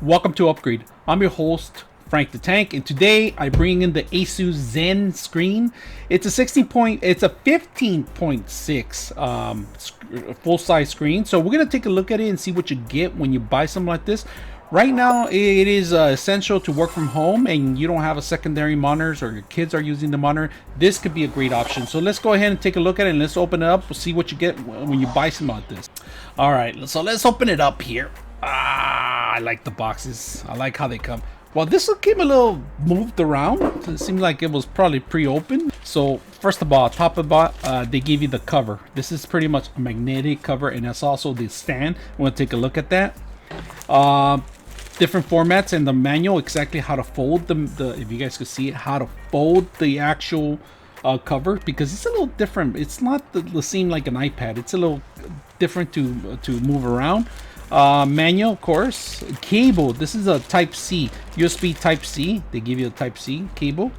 Welcome to Upgrade. I'm your host, Frank the Tank, and today I bring in the ASUS ZenScreen. It's a 15.6 full-size screen. So we're gonna take a look at it and see what you get when you buy something like this. Right now, it is essential to work from home and you don't have a secondary monitors or your kids are using the monitor. This could be a great option. So let's go ahead and take a look at it and let's open it up. We'll see what you get when you buy something like this. All right, so let's open it up here. I like the boxes. I like how they come. Well, this came a little moved around. It seemed like it was probably pre-opened. So first of all, top of they give you the cover. This is pretty much a magnetic cover, and that's also the stand. We want to take a look at that. Different formats and the manual, exactly how to fold the if you guys could see it, how to fold the actual cover, because it's a little different. It's not the same like an iPad. It's a little different to move around. Manual, of course. Cable, this is a type C, USB type C. They give you a type C cable.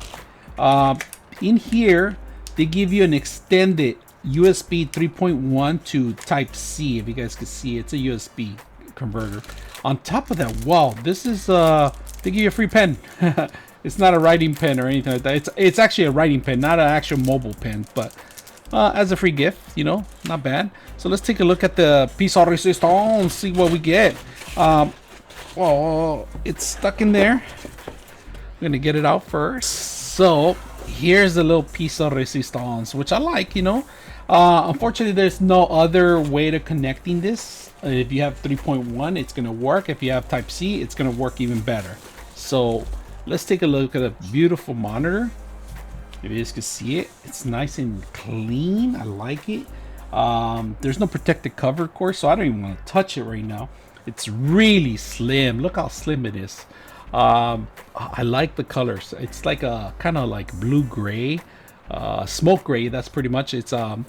In here they give you an extended USB 3.1 to type C. If you guys can see, it's a USB converter. On top of that, wow, this is they give you a free pen. It's not a writing pen or anything like that. It's actually a writing pen, not an actual mobile pen, but as a free gift, you know, not bad. So let's take a look at the piece de resistance, see what we get. Well, it's stuck in there. I'm gonna get it out first. So here's a little piece of resistance, which I like, you know. Unfortunately, there's no other way to connecting this. If you have 3.1, it's gonna work. If you have type C, it's gonna work even better. So let's take a look at a beautiful monitor. If you guys can see it, it's nice and clean. I like it. There's no protective cover, of course, so I don't even want to touch it right now. It's really slim. Look how slim it is. I like the colors. It's like a kind of like blue gray, smoke gray. That's pretty much. It's the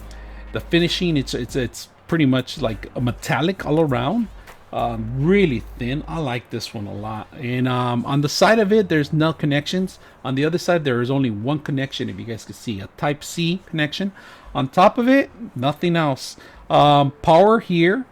finishing. It's pretty much like a metallic all around. Really thin. I like this one a lot. And on the side of it, there's no connections. On the other side, there is only one connection. If you guys can see, a type C connection. On top of it, nothing else. Power here.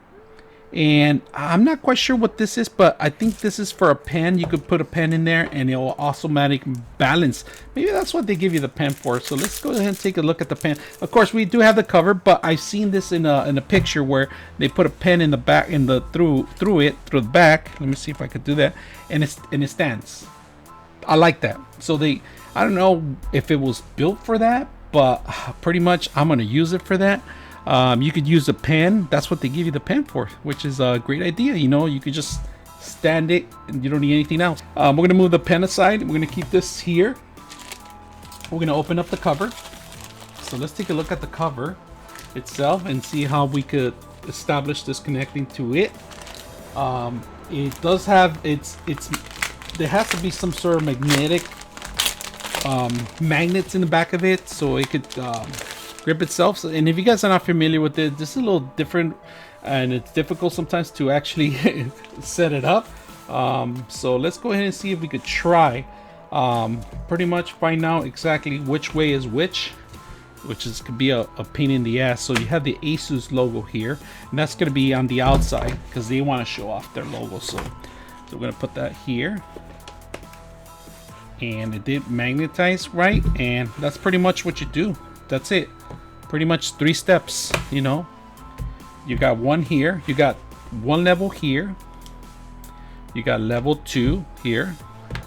And I'm not quite sure what this is, but I think this is for a pen. You could put a pen in there and it will automatic balance. Maybe that's what they give you the pen for. So let's go ahead and take a look at the pen. Of course, we do have the cover, but I've seen this in a picture where they put a pen in the back, through the back. Let me see if I could do that, and it stands. I like that. So I don't know if it was built for that, but pretty much I'm gonna use it for that. You could use a pen. That's what they give you the pen for, which is a great idea. You know, you could just stand it and you don't need anything else. We're gonna move the pen aside. We're gonna keep this here. We're gonna open up the cover. So let's take a look at the cover itself and see how we could establish this connecting to it. It does have there has to be some sort of magnetic magnets in the back of it, so it could grip itself. And if you guys are not familiar with it, this is a little different and it's difficult sometimes to actually set it up. So let's go ahead and see if we could try pretty much find out exactly which way is which could be a pain in the ass. So you have the ASUS logo here, and that's going to be on the outside because they want to show off their logo. So we're going to put that here, and it did magnetize right, and that's pretty much what you do. That's it. Pretty much 3 steps, you know. You got one here, you got one level here, you got level 2 here.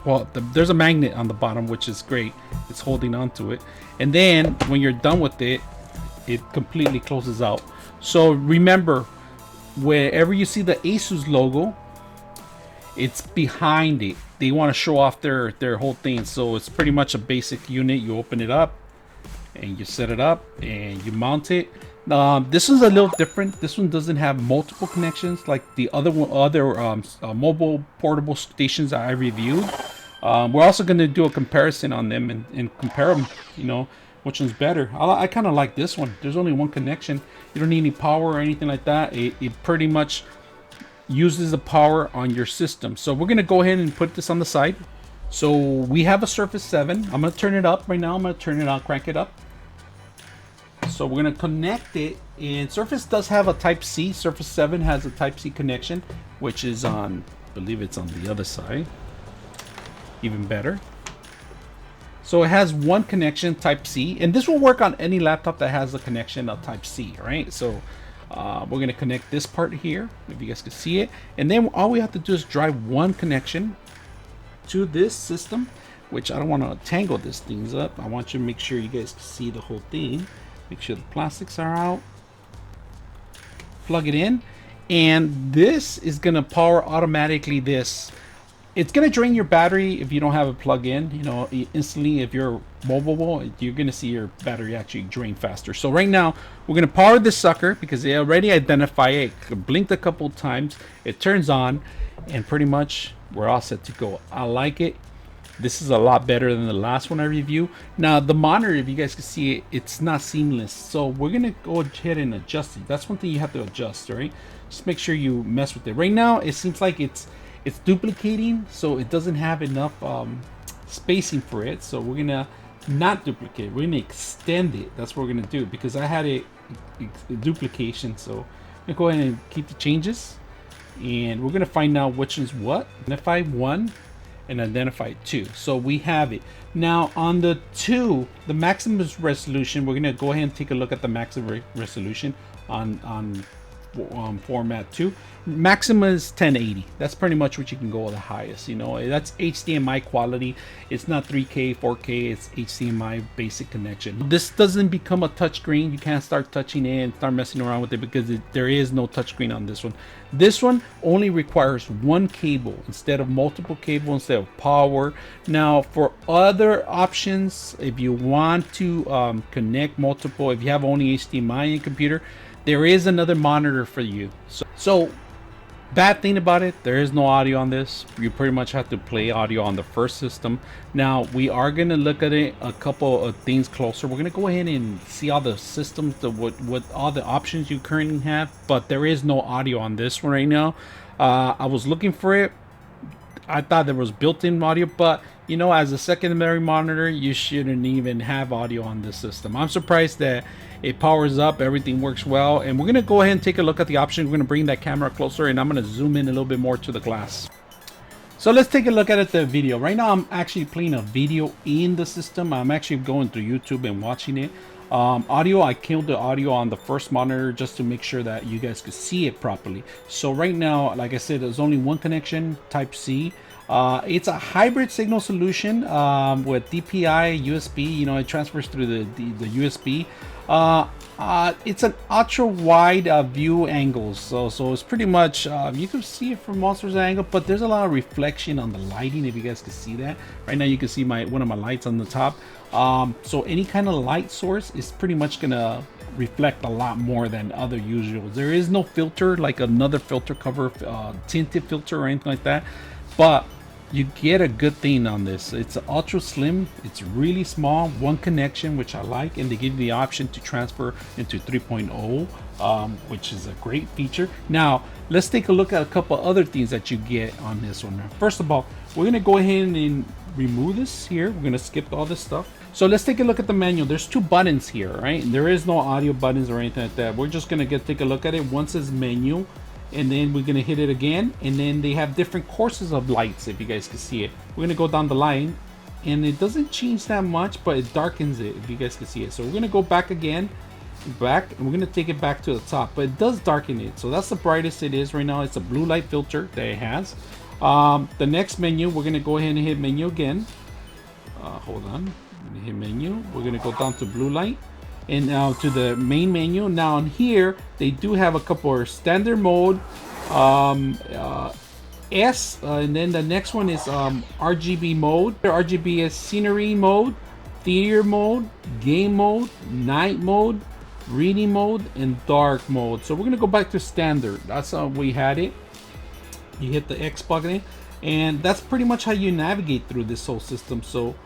Well, there's a magnet on the bottom, which is great. It's holding on to it. And then when you're done with it, it completely closes out. So remember, wherever you see the ASUS logo, it's behind it. They want to show off their whole thing. So it's pretty much a basic unit. You open it up and you set it up and you mount it. This is a little different. This one doesn't have multiple connections like the other mobile portable stations that I reviewed. We're also going to do a comparison on them and compare them, you know, which one's better. I kind of like this one. There's only one connection. You don't need any power or anything like that. It pretty much uses the power on your system. So we're going to go ahead and put this on the side. So we have a Surface 7. I'm going to turn it up right now. I'm going to turn it on, crank it up. So we're going to connect it, and Surface does have a Type C. Surface 7 has a Type C connection, which is on believe it's on the other side. Even better. So it has one connection, Type C, and this will work on any laptop that has a connection of Type C, right? So we're gonna connect this part here, if you guys can see it, and then all we have to do is drive one connection to this system, which I don't want to tangle these things up. I want you to make sure you guys can see the whole thing. Make sure the plastics are out. Plug it in, and this is gonna power automatically this. It's gonna drain your battery if you don't have a plug-in. You know, instantly if you're mobile, you're gonna see your battery actually drain faster. So right now we're gonna power this sucker because they already identify it. Blinked a couple times, it turns on, and pretty much we're all set to go. I like it. This is a lot better than the last one I reviewed. Now the monitor, if you guys can see it, it's not seamless. So we're gonna go ahead and adjust it. That's one thing you have to adjust, right? Just make sure you mess with it. Right now it seems like it's duplicating, so it doesn't have enough spacing for it. So we're gonna not duplicate, we're gonna extend it. That's what we're gonna do, because I had a duplication. So I'm gonna go ahead and keep the changes, and we're gonna find out which is what. Identify 1 and identify 2. So we have it now on the 2, the maximum resolution. We're gonna go ahead and take a look at the maximum resolution on format 2. Maximum is 1080. That's pretty much what you can go with the highest. You know, that's HDMI quality. It's not 3K 4K, it's HDMI basic connection. This doesn't become a touchscreen. You can't start touching it and start messing around with it, because there is no touchscreen on this one. This one only requires one cable instead of multiple cables, instead of power. Now for other options, if you want to connect multiple, if you have only HDMI in your computer, there is another monitor for you. So bad thing about it, there is no audio on this. You pretty much have to play audio on the first system. Now we are gonna look at it a couple of things closer. We're gonna go ahead and see all the systems, what all the options you currently have, but there is no audio on this one right now. I was looking for it. I thought there was built-in audio, but you know, as a secondary monitor, you shouldn't even have audio on this system. I'm surprised that it powers up, everything works well. And we're gonna go ahead and take a look at the options. We're gonna bring that camera closer, and I'm gonna zoom in a little bit more to the glass. So let's take a look at the video. Right now I'm actually playing a video in the system. I'm actually going through YouTube and watching it. Audio, I killed the audio on the first monitor just to make sure that you guys could see it properly. So right now, like I said, there's only one connection, Type C. It's a hybrid signal solution with DPI, USB. You know, it transfers through the USB. It's an ultra wide view angle, so it's pretty much you can see it from all sorts of angles, but there's a lot of reflection on the lighting, if you guys can see that. Right now you can see one of my lights on the top. So any kind of light source is pretty much gonna reflect a lot more than other usuals. There is no filter like another filter cover, tinted filter or anything like that, but you get a good thing on this. It's ultra slim, it's really small, one connection, which I like, and they give you the option to transfer into 3.0, which is a great feature. Now let's take a look at a couple other things that you get on this one. First of all, we're gonna go ahead and remove this here. We're gonna skip all this stuff. So let's take a look at the manual. There's 2 buttons here, right? There is no audio buttons or anything like that. We're just gonna take a look at it. One says menu, and then we're gonna hit it again, and then they have different courses of lights, if you guys can see it. We're gonna go down the line, and it doesn't change that much, but it darkens it, if you guys can see it. So we're gonna go back again, and we're gonna take it back to the top, but it does darken it. So that's the brightest it is right now. It's a blue light filter that it has. The next menu, we're gonna go ahead and hit menu again. Hold on, I'm gonna hit menu. We're gonna go down to blue light, and now to the main menu. Now on here they do have a couple of standard mode, S, and then the next one is RGB mode. RGB is scenery mode, theater mode, game mode, night mode, reading mode, and dark mode. So we're gonna go back to standard. That's how we had it. You hit the X button, and that's pretty much how you navigate through this whole system. So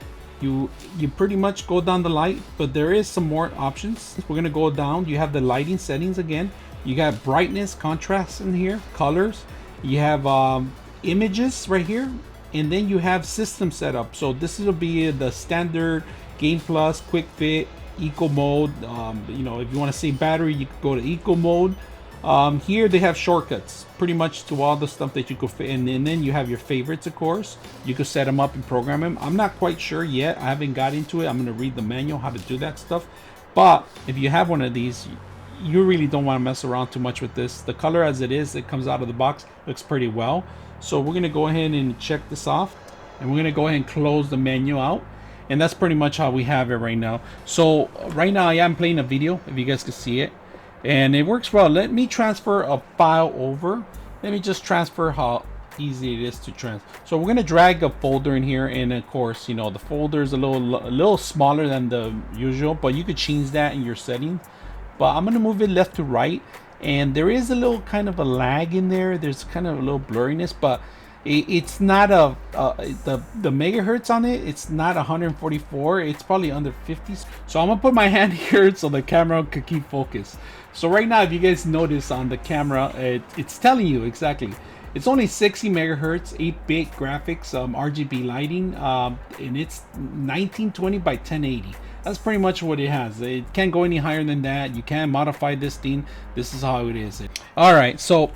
you pretty much go down the light, but there is some more options. We're gonna go down. You have the lighting settings again. You got brightness, contrast in here, colors. You have images right here, and then you have system setup. So this will be the standard, Game Plus, Quick Fit, Eco mode. You know, if you want to save battery, you can go to Eco mode. Here they have shortcuts pretty much to all the stuff that you could fit in, and then you have your favorites, of course. You could set them up and program them. I'm not quite sure yet. I haven't got into it. I'm going to read the manual how to do that stuff. But if you have one of these, you really don't want to mess around too much with this. The color as it is, it comes out of the box, looks pretty well. So we're going to go ahead and check this off, and we're going to go ahead and close the menu out. And that's pretty much how we have it right now. So right now I am playing a video, if you guys can see it, and it works well. Let me transfer a file over. Let me just transfer how easy it is to transfer. So we're going to drag a folder in here, and of course, you know, the folder is a little smaller than the usual, but you could change that in your settings. But I'm going to move it left to right, and there is a little kind of a lag in there. There's kind of a little blurriness, but it's not the megahertz on it. It's not 144. It's probably under 50s. So I'm gonna put my hand here so the camera could keep focus. So right now, if you guys notice on the camera, it's telling you exactly. It's only 60 megahertz, 8-bit graphics, RGB lighting, and it's 1920 by 1080. That's pretty much what it has. It can't go any higher than that. You can't modify this thing. This is how it is. All right, so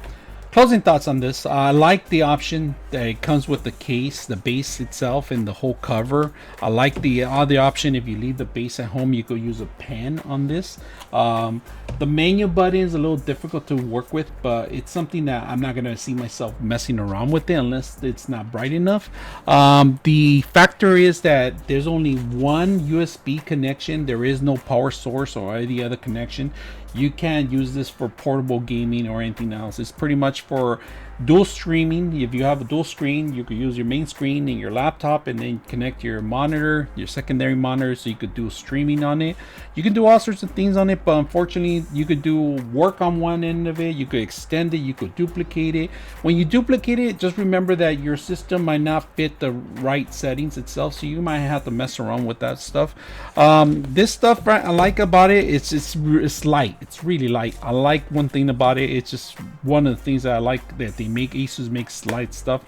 closing thoughts on this. I like the option that it comes with the case, the base itself, and the whole cover. I like the other option. If you leave the base at home, you could use a pen on this. The menu button is a little difficult to work with, but it's something that I'm not gonna see myself messing around with it unless it's not bright enough. The factor is that there's only one USB connection. There is no power source or any other connection. You can't use this for portable gaming or anything else. It's pretty much for dual streaming. If you have a dual screen, you could use your main screen and your laptop, and then connect your monitor, your secondary monitor, so you could do streaming on it. You can do all sorts of things on it, but unfortunately you could do work on one end of it. You could extend it, you could duplicate it. When you duplicate it, just remember that your system might not fit the right settings itself, so you might have to mess around with that stuff. This stuff I like about it, it's light. It's really light. I like one thing about it. It's just one of the things that I like that they make. ASUS makes light stuff,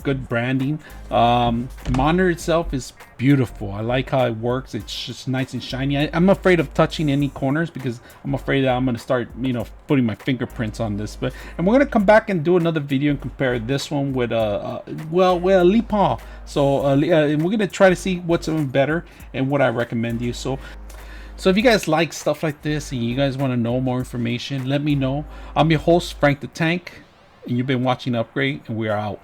good branding. Monitor itself is beautiful. I like how it works. It's just nice and shiny. I'm afraid of touching any corners because I'm afraid that I'm going to start, you know, putting my fingerprints on this. And we're going to come back and do another video and compare this one with a Lite. So we're going to try to see what's even better and what I recommend you. So if you guys like stuff like this and you guys want to know more information, let me know. I'm your host, Frank the Tank, and you've been watching Upgrade, and we are out.